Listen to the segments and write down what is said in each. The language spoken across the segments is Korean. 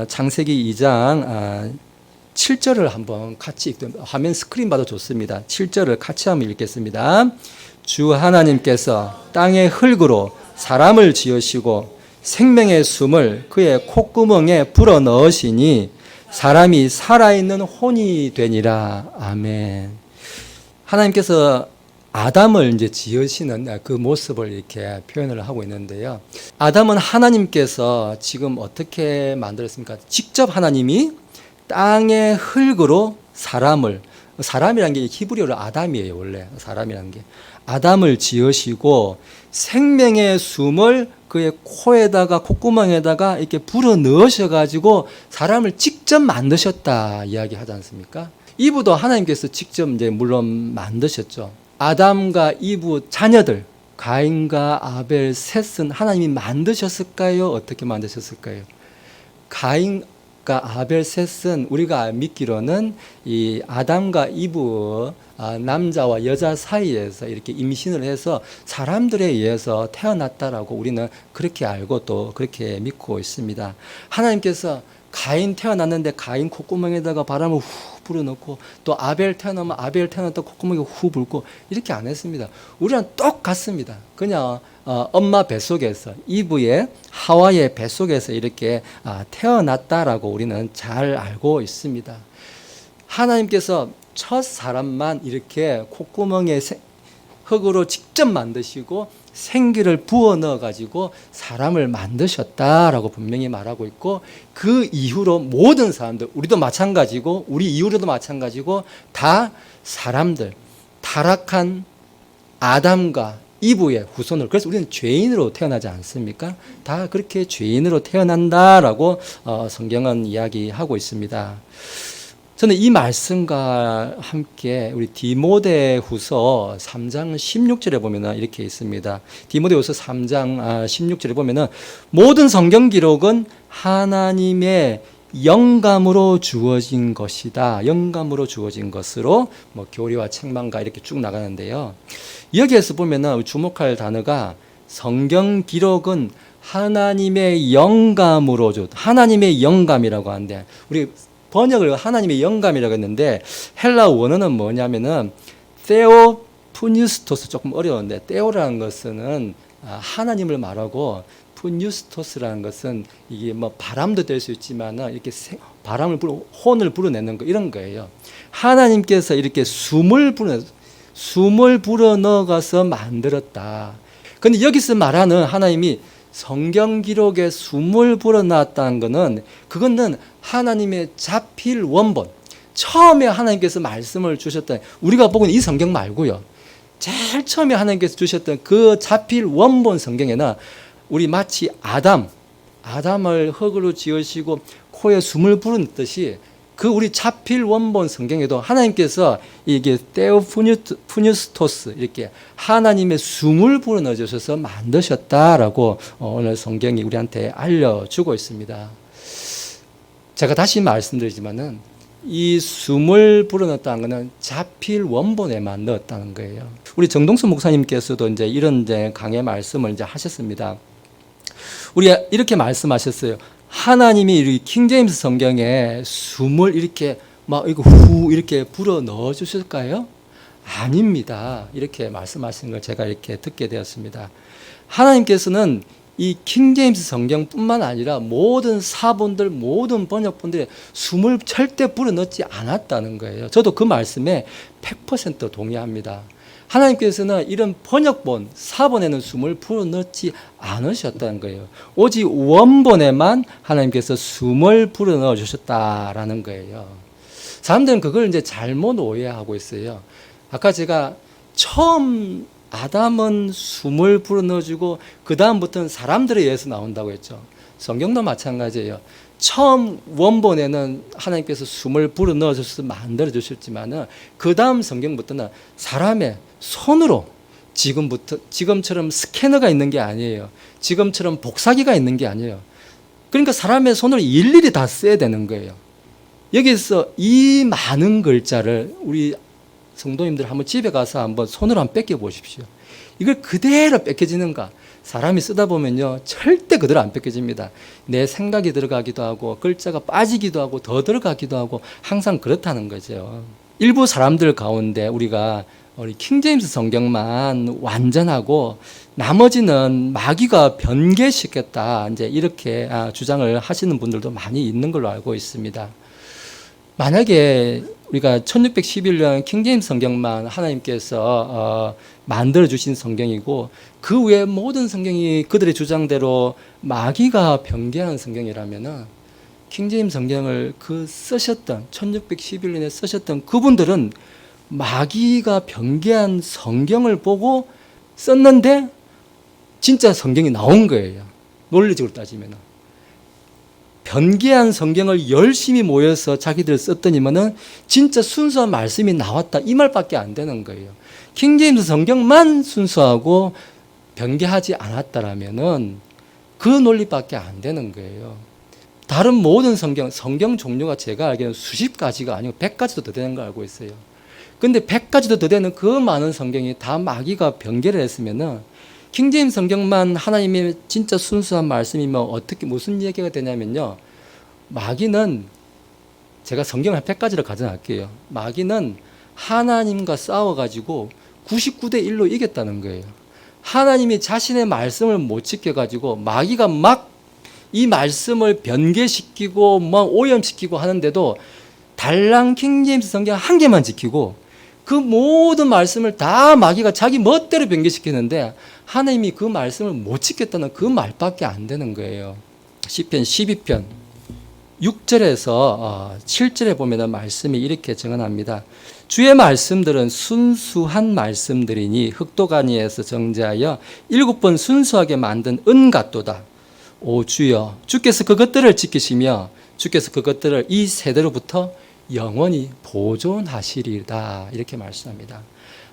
창세기 2장 7절을 한번 같이 화면 스크린 봐도 좋습니다. 7절을 같이 한번 읽겠습니다. 주 하나님께서 땅의 흙으로 사람을 지으시고 생명의 숨을 그의 콧구멍에 불어 넣으시니 사람이 살아있는 혼이 되니라. 아멘. 하나님께서 아담을 이제 지으시는 그 모습을 이렇게 표현을 하고 있는데요. 아담은 하나님께서 지금 어떻게 만들었습니까? 직접 하나님이 땅의 흙으로 사람이라는 게 히브리어로 아담이에요. 원래 사람이라는 게 아담을 지으시고 생명의 숨을 그의 코에다가 콧구멍에다가 이렇게 불어 넣으셔가지고 사람을 직접 만드셨다 이야기하지 않습니까? 이브도 하나님께서 직접 이제 물론 만드셨죠. 아담과 이브 자녀들 가인과 아벨 셋은 하나님이 만드셨을까요? 어떻게 만드셨을까요? 가인과 아벨 셋은 우리가 믿기로는 이 아담과 이브 남자와 여자 사이에서 이렇게 임신을 해서 사람들에 의해서 태어났다라고 우리는 그렇게 알고 또 그렇게 믿고 있습니다. 하나님께서 가인 태어났는데 가인 콧구멍에다가 바람을 후 불어넣고 또 아벨 태어나면 아벨 태어났다 콧구멍에 후 불고 이렇게 안 했습니다. 우리랑 똑같습니다. 그냥 엄마 뱃속에서 이브의 하와의 뱃속에서 이렇게 태어났다라고 우리는 잘 알고 있습니다. 하나님께서 첫 사람만 이렇게 콧구멍에 흙으로 직접 만드시고 생기를 부어 넣어가지고 사람을 만드셨다라고 분명히 말하고 있고, 그 이후로 모든 사람들, 우리도 마찬가지고 우리 이후로도 마찬가지고 다 사람들, 타락한 아담과 이브의 후손을, 그래서 우리는 죄인으로 태어나지 않습니까? 다 그렇게 죄인으로 태어난다라고 성경은 이야기하고 있습니다. 저는 이 말씀과 함께 우리 디모데후서 3장 16절에 보면 이렇게 있습니다. 디모데후서 3장 16절에 보면 모든 성경 기록은 하나님의 영감으로 주어진 것이다. 영감으로 주어진 것으로 교리와 책망가 이렇게 쭉 나가는데요. 여기에서 보면 주목할 단어가 성경 기록은 하나님의 영감으로 하나님의 영감이라고 하는데, 우리 번역을 하나님의 영감이라고 했는데 헬라 원어는 뭐냐면은 테오푸뉴스토스, 조금 어려운데 테오라는 것은 하나님을 말하고 푸뉴스토스라는 것은 이게 바람도 될 수 있지만 이렇게 바람을 혼을 불어내는 거, 이런 거예요. 하나님께서 이렇게 숨을 불어 넣어가서 만들었다. 근데 여기서 말하는 하나님이 성경 기록에 숨을 불어넣었다는 것은, 그거는 하나님의 자필 원본, 처음에 하나님께서 말씀을 주셨던, 우리가 보고 있는 이 성경 말고요, 제일 처음에 하나님께서 주셨던 그 자필 원본 성경에는 우리 마치 아담을 흙으로 지으시고 코에 숨을 불어넣듯이 그 우리 자필 원본 성경에도 하나님께서 이게 테오푸뉴스토스, 이렇게 하나님의 숨을 불어넣어 주셔서 만드셨다라고 오늘 성경이 우리한테 알려주고 있습니다. 제가 다시 말씀드리지만은 이 숨을 불어넣었다는 것은 자필 원본에만 넣었다는 거예요. 우리 정동수 목사님께서도 이제 이런 이제 강의 말씀을 이제 하셨습니다. 우리가 이렇게 말씀하셨어요. 하나님이 이 킹제임스 성경에 숨을 이렇게 이렇게 불어 넣어 주실까요? 아닙니다. 이렇게 말씀하시는 걸 제가 이렇게 듣게 되었습니다. 하나님께서는 이 킹제임스 성경뿐만 아니라 모든 사본들, 모든 번역본들에 숨을 절대 불어 넣지 않았다는 거예요. 저도 그 말씀에 100% 동의합니다. 하나님께서는 이런 번역본, 사본에는 숨을 불어넣지 않으셨다는 거예요. 오직 원본에만 하나님께서 숨을 불어넣어 주셨다라는 거예요. 사람들은 그걸 이제 잘못 오해하고 있어요. 아까 제가 처음 아담은 숨을 불어넣어주고 그 다음부터는 사람들에 의해서 나온다고 했죠. 성경도 마찬가지예요. 처음 원본에는 하나님께서 숨을 불어넣어 주셔서 만들어 주셨지만은 그 다음 성경부터는 사람의 손으로, 지금처럼 스캐너가 있는 게 아니에요. 지금처럼 복사기가 있는 게 아니에요. 그러니까 사람의 손으로 일일이 다 써야 되는 거예요. 여기서 이 많은 글자를 우리 성도님들 한번 집에 가서 한번 손으로 한번 뺏겨 보십시오. 이걸 그대로 뺏겨지는가? 사람이 쓰다 보면요, 절대 그대로 안 뺏겨집니다. 내 생각이 들어가기도 하고 글자가 빠지기도 하고 더 들어가기도 하고 항상 그렇다는 거죠. 일부 사람들 가운데 우리가 우리 킹제임스 성경만 완전하고 나머지는 마귀가 변개시켰다, 이제 이렇게 주장을 하시는 분들도 많이 있는 걸로 알고 있습니다. 만약에 우리가 1611년 킹제임스 성경만 하나님께서 만들어 주신 성경이고 그 외 모든 성경이 그들의 주장대로 마귀가 변개한 성경이라면은 킹제임스 성경을 쓰셨던 1611년에 쓰셨던 그분들은 마귀가 변개한 성경을 보고 썼는데 진짜 성경이 나온 거예요. 논리적으로 따지면. 변개한 성경을 열심히 모여서 자기들 썼더니만은 진짜 순수한 말씀이 나왔다, 이 말밖에 안 되는 거예요. 킹제임스 성경만 순수하고 변개하지 않았다라면은 그 논리밖에 안 되는 거예요. 다른 모든 성경 종류가 제가 알기로는 수십 가지가 아니고 100가지도 더 되는 걸 알고 있어요. 근데 100가지도 더 되는 그 많은 성경이 다 마귀가 변개를 했으면은 킹제임스 성경만 하나님의 진짜 순수한 말씀이면 어떻게 무슨 얘기가 되냐면요. 마귀는, 제가 성경을 100가지를 가정할게요. 마귀는 하나님과 싸워가지고 99대 1로 이겼다는 거예요. 하나님이 자신의 말씀을 못 지켜가지고 마귀가 막 이 말씀을 변개시키고 오염시키고 하는데도 달랑 킹제임스 성경 한 개만 지키고 그 모든 말씀을 다 마귀가 자기 멋대로 변개시키는데 하나님이 그 말씀을 못 지켰다는 그 말밖에 안 되는 거예요. 시편 12편 6절에서 7절에 보면 말씀이 이렇게 증언합니다. 주의 말씀들은 순수한 말씀들이니 흑도가니에서 정제하여 7번 순수하게 만든 은 같도다. 오 주여, 주께서 그것들을 지키시며 주께서 그것들을 이 세대로부터 영원히 보존하시리다, 이렇게 말씀합니다.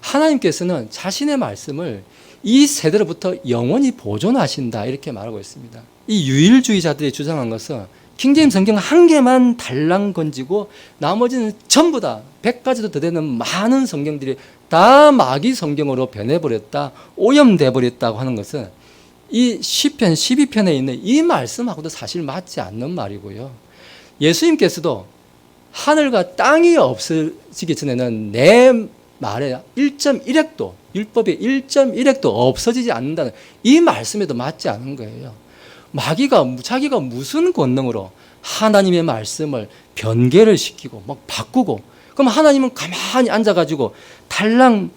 하나님께서는 자신의 말씀을 이 세대로부터 영원히 보존하신다, 이렇게 말하고 있습니다. 이 유일주의자들이 주장한 것은 킹제임스 성경 한 개만 달랑 건지고 나머지는 전부 다 100가지도 더 되는 많은 성경들이 다 마귀 성경으로 변해버렸다, 오염돼버렸다고 하는 것은 이 시편 12편에 있는 이 말씀하고도 사실 맞지 않는 말이고요. 예수님께서도 하늘과 땅이 없어지기 전에는 내 말에 1.1핵도, 율법의 1.1핵도 없어지지 않는다는 이 말씀에도 맞지 않은 거예요. 마귀가 자기가 무슨 권능으로 하나님의 말씀을 변개를 시키고 막 바꾸고, 그럼 하나님은 가만히 앉아가지고 달랑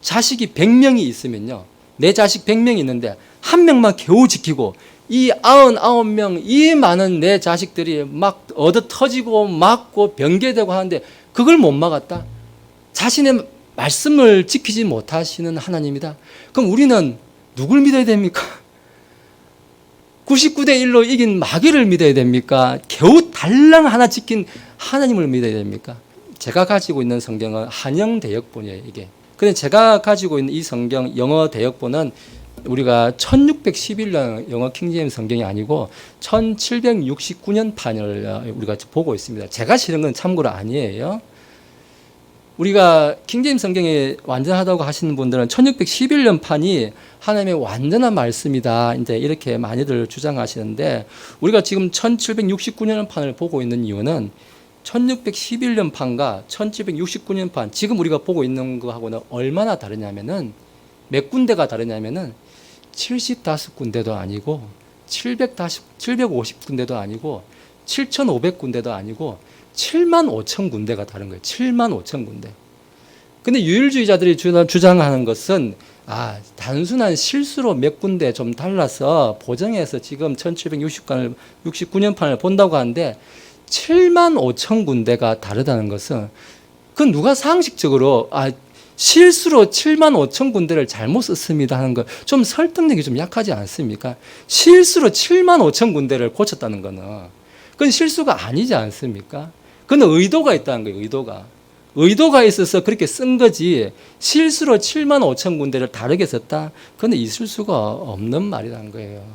자식이 100명이 있으면요, 내 자식 100명이 있는데 한 명만 겨우 지키고 이 99명, 이 많은 내 자식들이 막 얻어 터지고 맞고 변개되고 하는데 그걸 못 막았다? 자신의 말씀을 지키지 못하시는 하나님이다. 그럼 우리는 누굴 믿어야 됩니까? 99대 1로 이긴 마귀를 믿어야 됩니까? 겨우 달랑 하나 지킨 하나님을 믿어야 됩니까? 제가 가지고 있는 성경은 한영 대역본이에요, 이게. 근데 제가 가지고 있는 이 성경 영어 대역본은 우리가 1611년 영어 킹제임스 성경이 아니고 1769년 판을 우리가 보고 있습니다. 제가 실은 건 참고로 아니에요. 우리가 킹제임스 성경이 완전하다고 하시는 분들은 1611년 판이 하나님의 완전한 말씀이다, 이제 이렇게 많이들 주장하시는데, 우리가 지금 1769년 판을 보고 있는 이유는 1611년 판과 1769년 판, 지금 우리가 보고 있는 거하고는 얼마나 다르냐면은, 몇 군데가 다르냐면은 75군데도 아니고 750군데도 아니고 7,500군데도 아니고 75,000군데가 다른 거예요. 75,000군데. 근데 유일주의자들이 주장하는 것은 단순한 실수로 몇 군데 좀 달라서 보정해서 지금 1769년 판을 본다고 하는데 75,000군데가 다르다는 것은, 그건 누가 상식적으로 실수로 75,000군데를 잘못 썼습니다 하는 거 좀 설득력이 좀 약하지 않습니까? 실수로 75,000군데를 고쳤다는 거는 그건 실수가 아니지 않습니까? 그건 의도가 있다는 거예요. 의도가 있어서 그렇게 쓴 거지, 실수로 75,000군데를 다르게 썼다? 그건 있을 수가 없는 말이라는 거예요.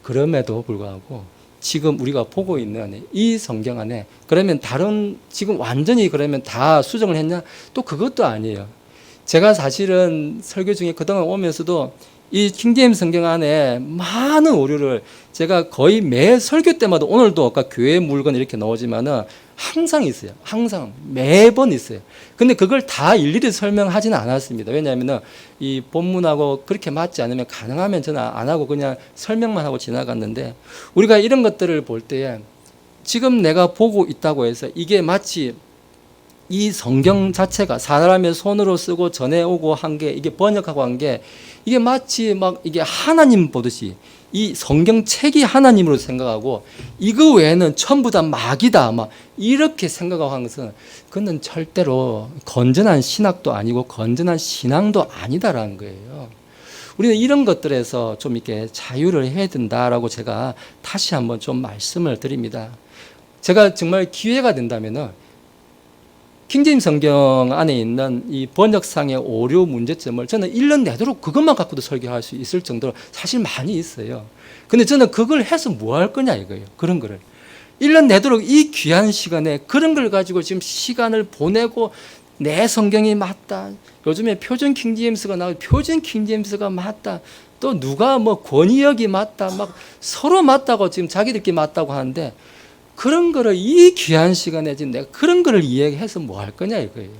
그럼에도 불구하고 지금 우리가 보고 있는 이 성경 안에 그러면 다른, 지금 완전히 그러면 다 수정을 했냐? 또 그것도 아니에요. 제가 사실은 설교 중에 그동안 오면서도 이 킹제임스 성경 안에 많은 오류를 제가 거의 매 설교 때마다, 오늘도 아까 교회 물건 이렇게 나오지만은 항상 있어요. 항상 매번 있어요. 근데 그걸 다 일일이 설명하지는 않았습니다. 왜냐하면은 이 본문하고 그렇게 맞지 않으면 가능하면 저는 안 하고 그냥 설명만 하고 지나갔는데, 우리가 이런 것들을 볼 때에 지금 내가 보고 있다고 해서 이게 마치 이 성경 자체가 사람의 손으로 쓰고 전해오고 한 게, 이게 번역하고 한 게, 이게 마치 막 이게 하나님 보듯이 이 성경책이 하나님으로 생각하고 이거 외에는 전부 다 마귀다 막 이렇게 생각하고 한 것은, 그건 절대로 건전한 신학도 아니고 건전한 신앙도 아니다라는 거예요. 우리는 이런 것들에서 좀 이렇게 자유를 해야 된다라고 제가 다시 한번 좀 말씀을 드립니다. 제가 정말 기회가 된다면은 킹제임스 성경 안에 있는 이 번역상의 오류 문제점을 저는 1년 내도록 그것만 갖고도 설교할 수 있을 정도로 사실 많이 있어요. 근데 저는 그걸 해서 뭐 할 거냐 이거예요. 그런 거를 1년 내도록 이 귀한 시간에 그런 걸 가지고 지금 시간을 보내고, 내 성경이 맞다, 요즘에 표준 킹제임스가 나오고 표준 킹제임스가 맞다, 또 누가 뭐 권위역이 맞다, 막 서로 맞다고 지금 자기들끼리 맞다고 하는데, 그런 거를 이 귀한 시간에 지금 내가 그런 거를 이야기해서 뭐 할 거냐 이거예요.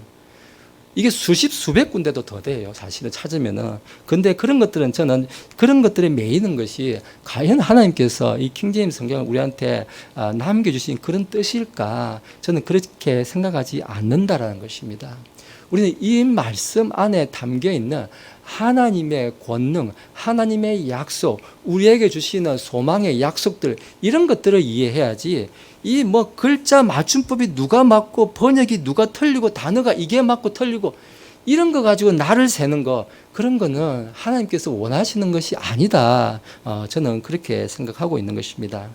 이게 수십 수백 군데도 더 돼요, 사실은 찾으면은. 근데 그런 것들은 저는 그런 것들에 매이는 것이 과연 하나님께서 이 킹제임스 성경을 우리한테 남겨주신 그런 뜻일까, 저는 그렇게 생각하지 않는다라는 것입니다. 우리는 이 말씀 안에 담겨 있는 하나님의 권능, 하나님의 약속, 우리에게 주시는 소망의 약속들, 이런 것들을 이해해야지, 이 뭐 글자 맞춤법이 누가 맞고 번역이 누가 틀리고 단어가 이게 맞고 틀리고 이런 거 가지고 나를 세는 거, 그런 거는 하나님께서 원하시는 것이 아니다. 저는 그렇게 생각하고 있는 것입니다.